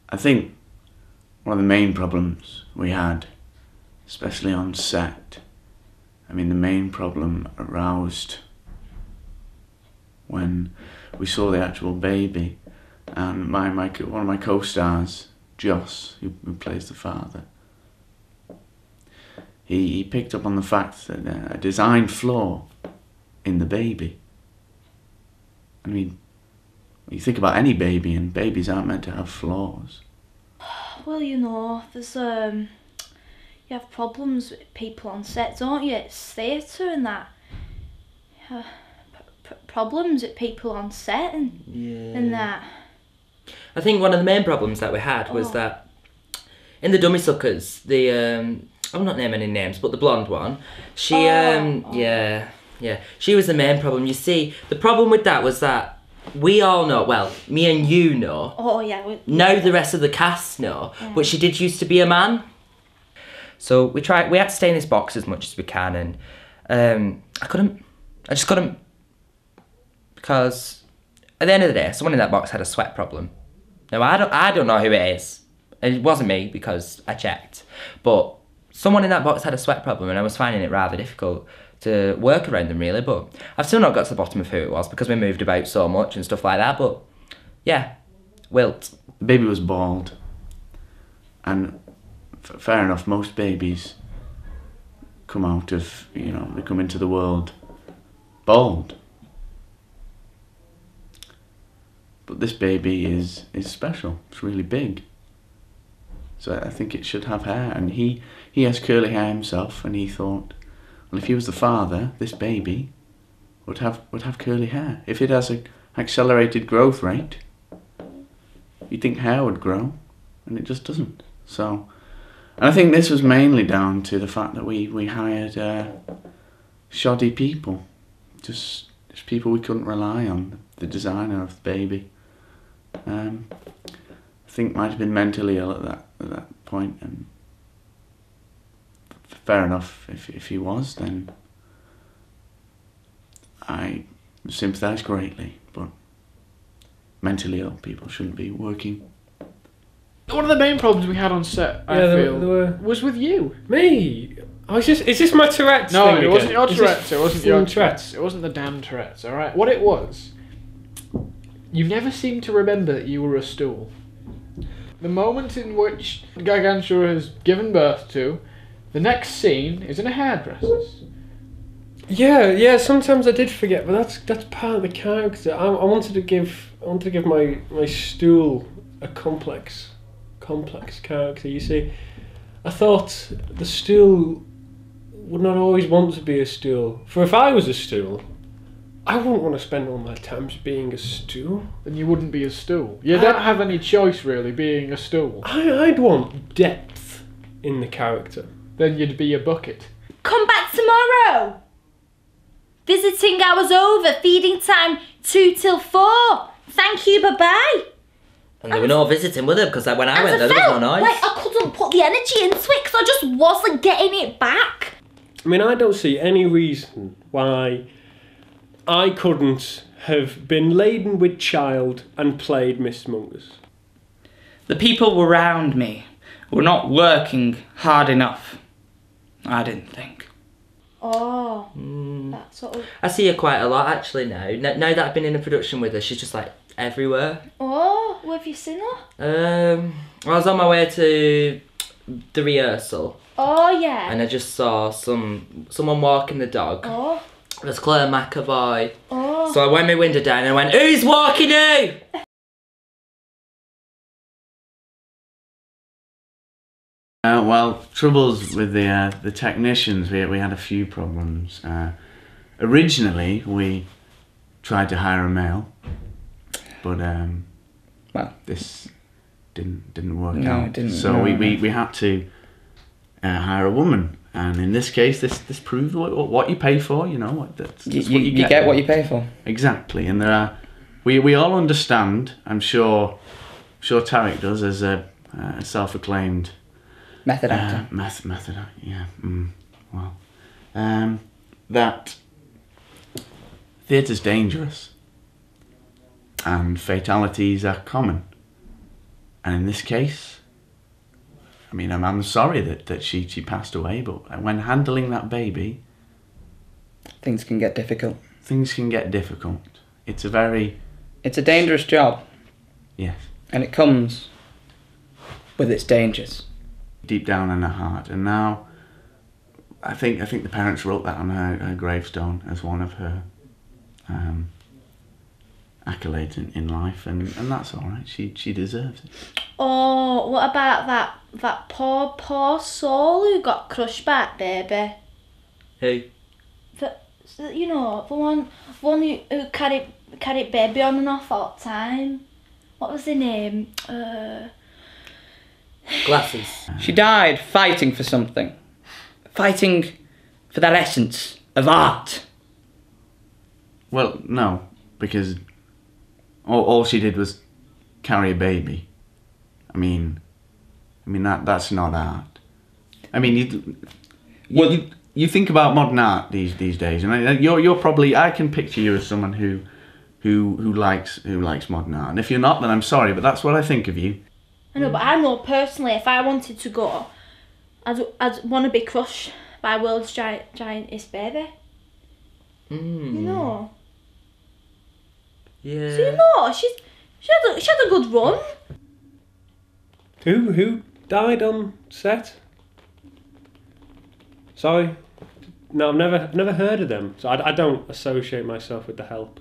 I think one of the main problems we had, especially on set, I mean, the main problem aroused when we saw the actual baby, and one of my co-stars, Joss, who plays the father, he picked up on the fact that a design flaw in the baby. I mean, you think about any baby, and babies aren't meant to have flaws. Well, you know, there's you have problems with people on set, don't you? It's theatre and that. Problems with people on set and that. I think one of the main problems that we had was that in the dummy suckers, the I'm not naming any names, but the blonde one, she yeah, she was the main problem. You see, the problem with that was that we all know, well, me and you know. Oh yeah. Now the rest of the cast know, but she did used to be a man. So we had to stay in this box as much as we can, and I just couldn't, because at the end of the day, someone in that box had a sweat problem. Now I don't know who it is. It wasn't me because I checked, but someone in that box had a sweat problem, and I was finding it rather difficult to work around them, really. But I've still not got to the bottom of who it was because we moved about so much and stuff like that. But yeah, wilt. The baby was bald, and fair enough, most babies come out of, you know, they come into the world bald. But this baby is special. It's really big. So I think it should have hair, and he has curly hair himself, and he thought, well, if he was the father, this baby would have curly hair. If it has an accelerated growth rate, you'd think hair would grow, and it just doesn't. So, and I think this was mainly down to the fact that we hired shoddy people, just people we couldn't rely on. The designer of the baby, I think, might have been mentally ill at that point, and fair enough, if he was, then I sympathise greatly, but mentally ill people shouldn't be working. One of the main problems we had on set, I feel, was with you. Me? Oh, is this my Tourette's thing No, it again? wasn't your Tourette's, it wasn't your Tourette's. It wasn't the damn Tourette's, alright? What it was, you never seemed to remember that you were a stool. The moment in which Gargantua has given birth to, the next scene is in a hairdresser's. Yeah, sometimes I did forget, but that's part of the character. I wanted to give my stool a complex character. You see, I thought the stool would not always want to be a stool. For if I was a stool, I wouldn't want to spend all my time being a stool. Then you wouldn't be a stool. You don't have any choice, really, being a stool. I'd want depth in the character. Then you'd be a bucket. Come back tomorrow. Visiting hours over. Feeding time 2 till 4. Thank you. Bye bye. And there were no visiting with her because when I went there was no noise. Like I couldn't put the energy into it because I just wasn't getting it back. I mean, I don't see any reason why I couldn't have been laden with child and played Miss Mungers. The people around me were not working hard enough, I didn't think. Oh, that sort of... I see her quite a lot actually now. Now that I've been in a production with her, she's just like everywhere. Oh, where have you seen her? I was on my way to the rehearsal. Oh, yeah. And I just saw someone walking the dog. Oh. It was Claire McAvoy. Oh. So I went my window down and I went, "Who's walking who?" Well, troubles with the technicians, we had a few problems. Originally, we tried to hire a male, but well, this didn't work no, out. It didn't. So we had to hire a woman, and in this case, this proved what you pay for. You know, that's you get what you pay for. Exactly, and there are we all understand. I'm sure Tarek does as a self-acclaimed Method actor. Method actor, yeah. Well, that theatre's dangerous and fatalities are common. And in this case, I mean, I'm sorry that she passed away, but when handling that baby, Things can get difficult. things can get difficult. It's It's a dangerous job, yes, and it comes with its dangers. deep down in her heart. And now, I think the parents wrote that on her gravestone as one of her accolades in life, and that's all right. She deserves it. Oh, what about that poor soul who got crushed by that baby? Hey. You know, the one who carried baby on and off all the time. What was her name? Glasses. She died fighting for something. Fighting for that essence of art. Well, no, because all she did was carry a baby. I mean that's not art. I mean, you think about modern art these days, and you're probably, I can picture you as someone who likes modern art. And if you're not, then I'm sorry, but that's what I think of you. I know, but I know personally, if I wanted to go, I'd want to be crushed by world's giantest baby. You know. Yeah. So you know, she had a good run. Who died on set? Sorry. No, I've never heard of them, so I don't associate myself with The Help.